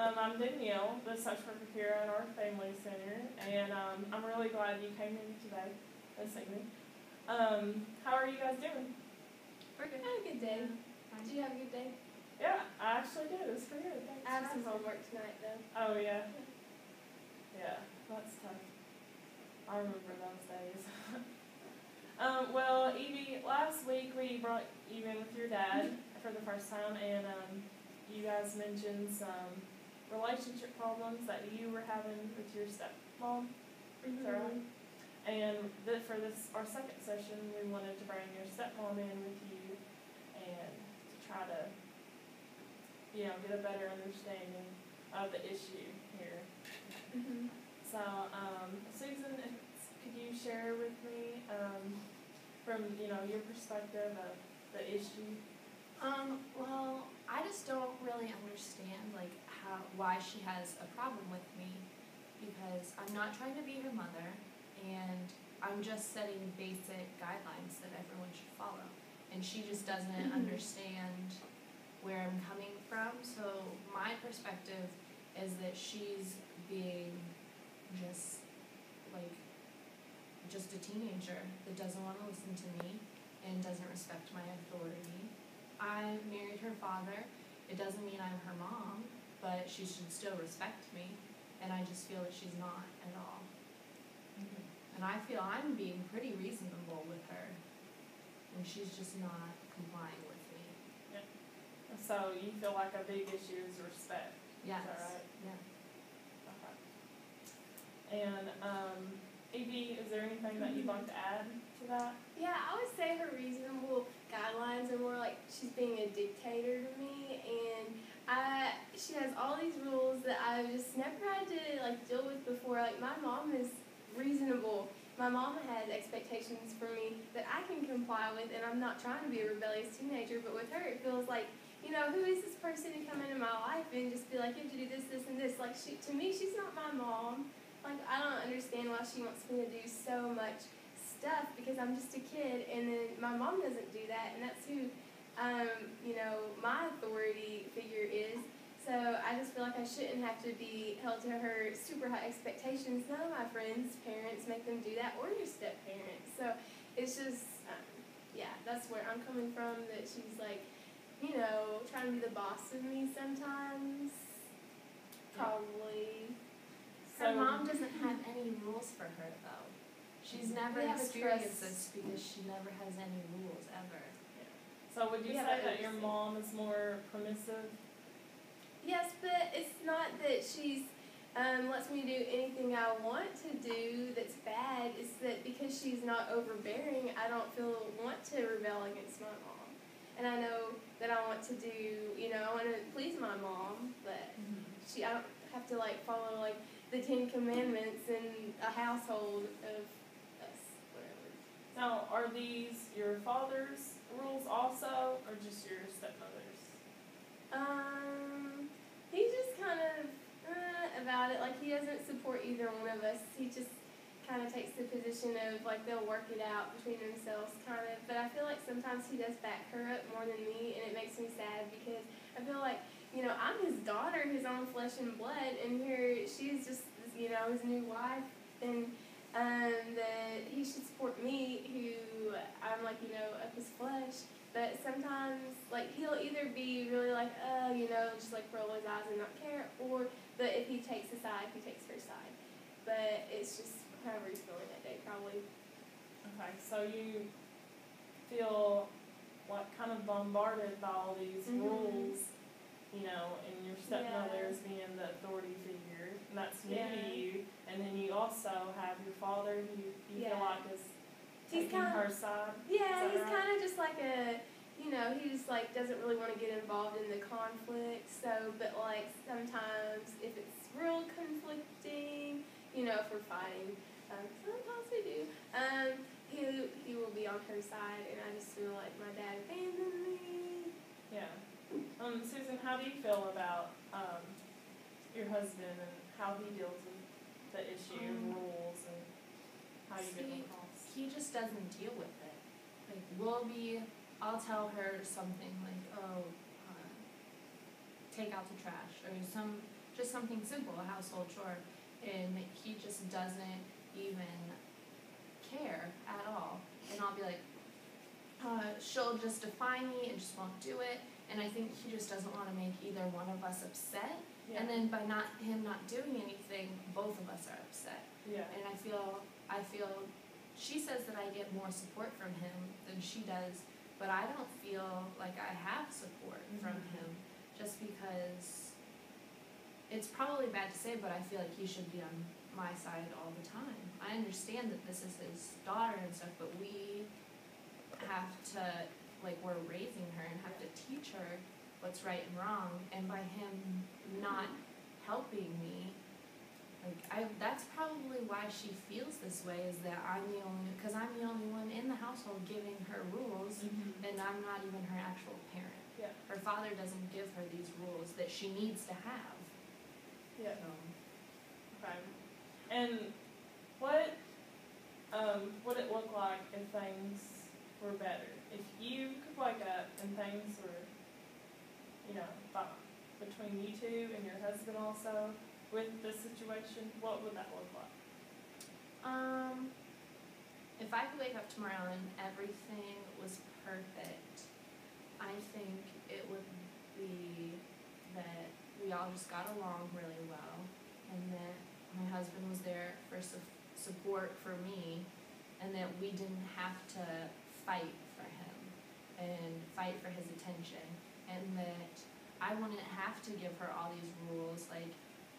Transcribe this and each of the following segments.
I'm Danielle, the social worker here at our family center, and I'm really glad you came in today, this evening. How are you guys doing? We're good. I had a good day. Did you have a good day? Yeah, I actually did. It was pretty good. Thanks. I have some homework tonight, though. Oh, yeah. Yeah, that's tough. I remember those days. Well, Evie, last week we brought you in with your dad for the first time, and you guys mentioned some relationship problems that you were having with your stepmom. Is that right? And for this, our second session, we wanted to bring your stepmom in with you and to try to, get a better understanding of the issue here. So, Susan, could you share with me from your perspective of the issue? Well, I just don't really understand why she has a problem with me, because I'm not trying to be her mother, and I'm just setting basic guidelines that everyone should follow, and she just doesn't understand where I'm coming from. So my perspective is that she's being just a teenager that doesn't want to listen to me and doesn't respect my authority. I married her father. It doesn't mean I'm her mom, but she should still respect me, and I just feel that she's not at all. And I feel I'm being pretty reasonable with her, and she's just not complying with me. Yeah. So you feel like a big issue is respect? Yes. Is that right? Yeah. Okay. And Evie, is there anything that you'd like to add to that? Yeah, I would say her reasonable guidelines are more like she's being a dictator to me, and she has all these rules that I've just never had to deal with before. My mom is reasonable. My mom has expectations for me that I can comply with, and I'm not trying to be a rebellious teenager, but with her it feels like, who is this person to come into my life and just be like, you have to do this, this, and this? To me, she's not my mom. I don't understand why she wants me to do so much stuff, because I'm just a kid, and then my mom doesn't do that, and that's who, my authority figure is. So I just feel like I shouldn't have to be held to her super high expectations. None of my friends' parents make them do that, or your step-parents. So it's just, that's where I'm coming from, that she's trying to be the boss of me sometimes. Probably. Her mom doesn't have any rules for her, though. She's never experienced this because she never has any rules, ever. Yeah. So would you say that your mom is more permissive? Yes, but it's not that she's lets me do anything I want to do that's bad. It's that because she's not overbearing, I don't want to rebel against my mom. And I know that I want to do, I want to please my mom, but I don't have to follow the 10 Commandments in a household of us, whatever. Now, are these your father's rules also, or just your stepmother's? He's just kind of about it. He doesn't support either one of us. He just kind of takes the position of they'll work it out between themselves, kind of. But I feel like sometimes he does back her up more than me, and it makes me sad, because I feel like, I'm his daughter, his own flesh and blood, and here she's just, his new wife, and that he should support me, who I'm of his flesh. But sometimes, he'll either be really just roll his eyes and not care, but if he takes a side, he takes her side. But it's just however he's feeling that day, probably. Okay, so you feel kind of bombarded by all these rules, and your stepmother is being the authority figure, and that's new to you. And then you also have your father, who you feel like is taking her side. Yeah, he's kind of just he just doesn't really want to get involved in the conflict. So, but sometimes if it's real conflicting, if we're fighting, sometimes we do, he will be on her side, and I just feel like my dad abandoned me. Yeah. Susan, how do you feel about your husband and how he deals with the issue and rules and how you get across? He just doesn't deal with it. I'll tell her something take out the trash, or just something simple, a household chore, and he just doesn't even care at all. And I'll be like, she'll just defy me and just won't do it. And I think he just doesn't want to make either one of us upset. Yeah. And then by him not doing anything, both of us are upset. Yeah. And I feel she says that I get more support from him than she does, but I don't feel like I have support from him, just because it's probably bad to say, but I feel like he should be on my side all the time. I understand that this is his daughter and stuff, but we have to, like, we're raising her and have to teach her what's right and wrong, and by him not helping me, like, that's probably why she feels this way, is that I'm the only one in the household giving her rules, and I'm not even her actual parent. Yeah. Her father doesn't give her these rules that she needs to have. Yeah. So. Okay. And what would it look like if things were better? If you could wake up and things were, fine between you two and your husband also with this situation, what would that look like? If I could wake up tomorrow and everything was perfect, I think it would be that we all just got along really well, and that my husband was there for support for me, and that we didn't have to fight for him and fight for his attention, and that I wouldn't have to give her all these rules, like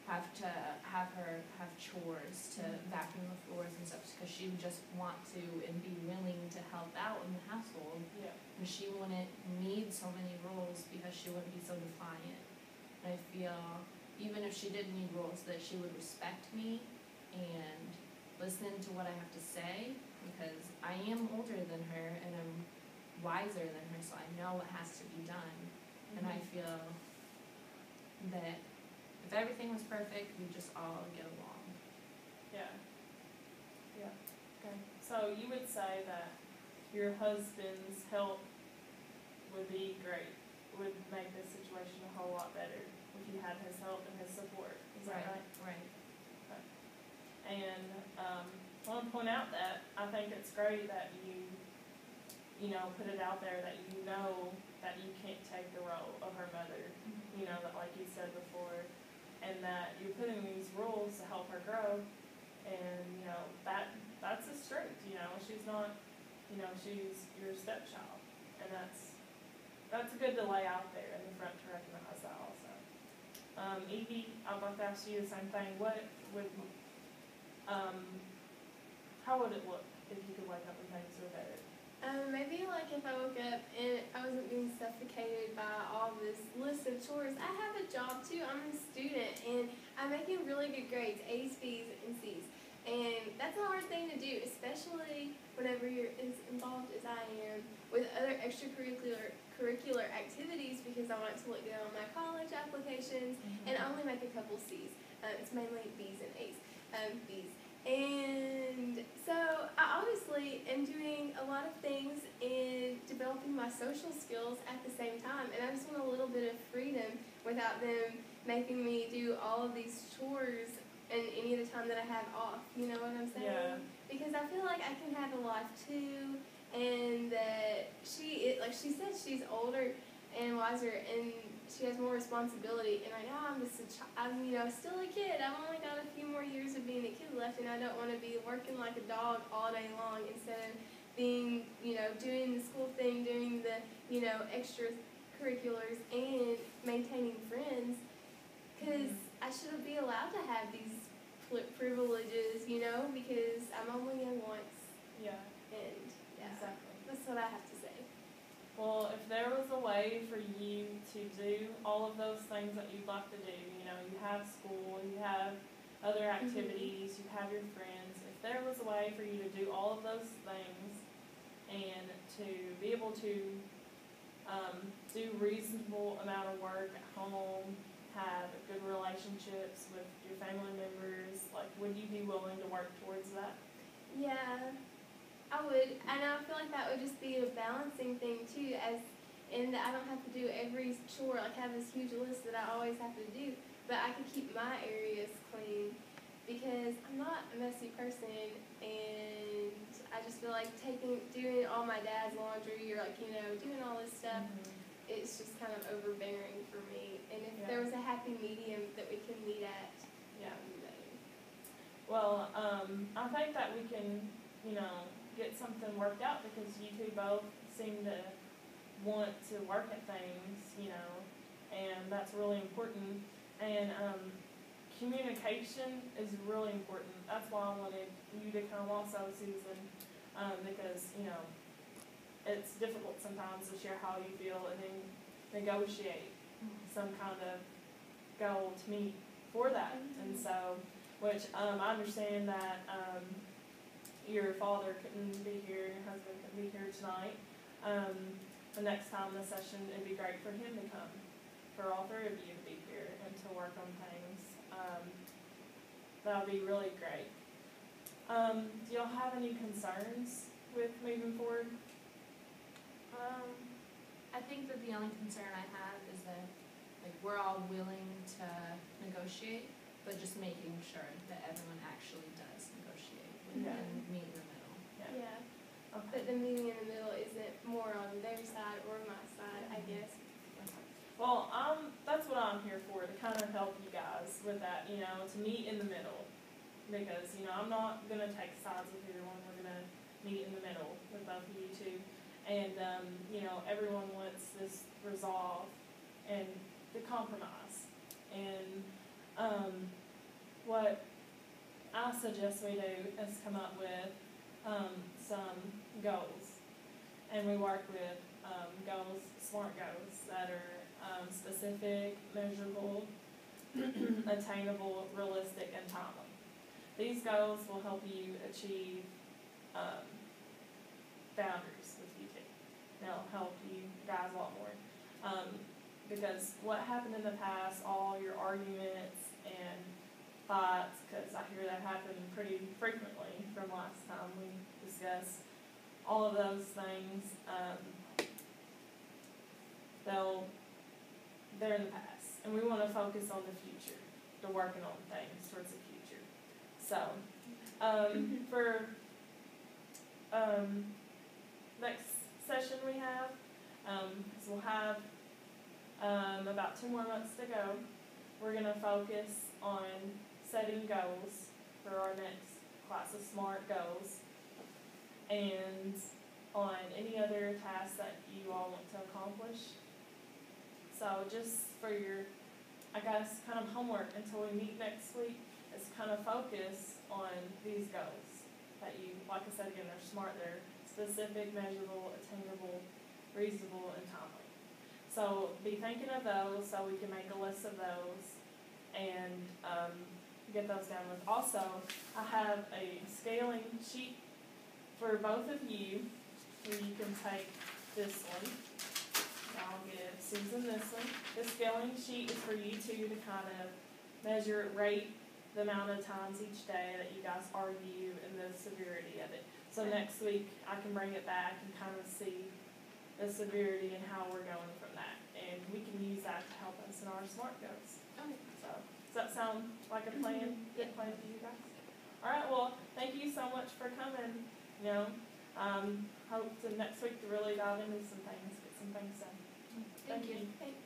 have to have her have chores to vacuum the floors and stuff, because she would just want to and be willing to help out in the household. Yeah. And she wouldn't need so many rules because she wouldn't be so defiant. And I feel, even if she did need rules, that she would respect me and listen to what I have to say, because I am older than her and I'm wiser than her, so I know what has to be done. And I feel that if everything was perfect, we'd just all get along. Yeah. Yeah. Okay. So you would say that your husband's help would be great, would make this situation a whole lot better if you had his help and his support. Is that right? Right. Okay. And I want to point out that I think it's great that you put it out there that you know that you can't take the role of her mother, that like you said before, and that you're putting these rules to help her grow, and that's a strength. She's not, she's your stepchild, and that's good to lay out there in the front to recognize that also. Evie, I'd like to ask you the same thing. How would it look if you could wake up and things were better? Maybe like if I woke up and I wasn't being suffocated by all this list of chores. I have a job too. I'm a student and I'm making really good grades, A's, B's, and C's. And that's a hard thing to do, especially whenever you're as involved as I am with other extracurricular activities, because I want to look good on my college applications and only make a couple C's. It's mainly B's and A's. B's. And so I obviously am doing a lot of things and developing my social skills at the same time, and I just want a little bit of freedom without them making me do all of these chores and any of the time that I have off. You know what I'm saying? Yeah. Because I feel like I can have a life too, and that she said, she's older and wiser and she has more responsibility, and right now I'm still a kid. I've only got a few more years of being a kid left, and I don't want to be working like a dog all day long instead of being, doing the school thing, doing the, extracurriculars and maintaining friends, because I should be allowed to have these privileges, because I'm only young once. Yeah. And Exactly. That's what I have to say. Well, if there was a way for you to do all of those things that you'd like to do, you have school, you have other activities, you have your friends, if there was a way for you to do all of those things and to be able to do reasonable amount of work at home, have good relationships with your family members, would you be willing to work towards that? Yeah. I would, and I feel like that would just be a balancing thing too, in that I don't have to do every chore, have this huge list that I always have to do. but I can keep my areas clean because I'm not a messy person, and I just feel like doing all my dad's laundry or like, doing all this stuff, it's just kind of overbearing for me. And if there was a happy medium that we can meet at, that would be better. Well, I think that we can, get something worked out because you two both seem to want to work at things, and that's really important. And communication is really important. That's why I wanted you to come also, Susan, because, it's difficult sometimes to share how you feel and then negotiate some kind of goal to meet for that. And so, which I understand that your father couldn't be here, your husband couldn't be here tonight. The next time the session, it'd be great for him to come, for all three of you to be here and to work on things. That would be really great. Do y'all have any concerns with moving forward? I think that the only concern I have is that we're all willing to negotiate, but just making sure that everyone actually does negotiate and meet in the middle. Yeah. Okay. But the meeting in the middle isn't more on their side or my side, I guess. Well, that's what I'm here for, to kind of help you guys with that, to meet in the middle. Because, I'm not going to take sides with everyone. We're going to meet in the middle with both of you two. And, everyone wants this resolve and the compromise. And what I suggest we do is come up with some goals. And we work with goals, SMART goals, that are specific, measurable, attainable, realistic, and timely. These goals will help you achieve boundaries with you two. They'll help you guys a lot more. Because what happened in the past, all your arguments and fights, because I hear that happen pretty frequently from last time we discussed, all of those things, they're in the past. And we want to focus on the future, to working on things towards the future. So, for next session we have, because we'll have about 2 more months to go, we're going to focus on setting goals for our next class of SMART goals, and on any other tasks that you all want to accomplish. So just for your, I guess, kind of homework until we meet next week, is kind of focus on these goals that you, like I said again, they're SMART, they're specific, measurable, attainable, reasonable, and timely. So be thinking of those so we can make a list of those and get those down with. Also, I have a scaling sheet for both of you where you can take this one. I'll give Susan this one. The scaling sheet is for you two to kind of rate the amount of times each day that you guys argue and the severity of it. So next week I can bring it back and kind of see the severity and how we're going from that. And we can use that to help us in our SMART goals. Okay. So does that sound like a plan? Good plan for you guys? All right, well, thank you so much for coming. Hope to next week to really dive into some things, get some things done. Thank you. Thanks.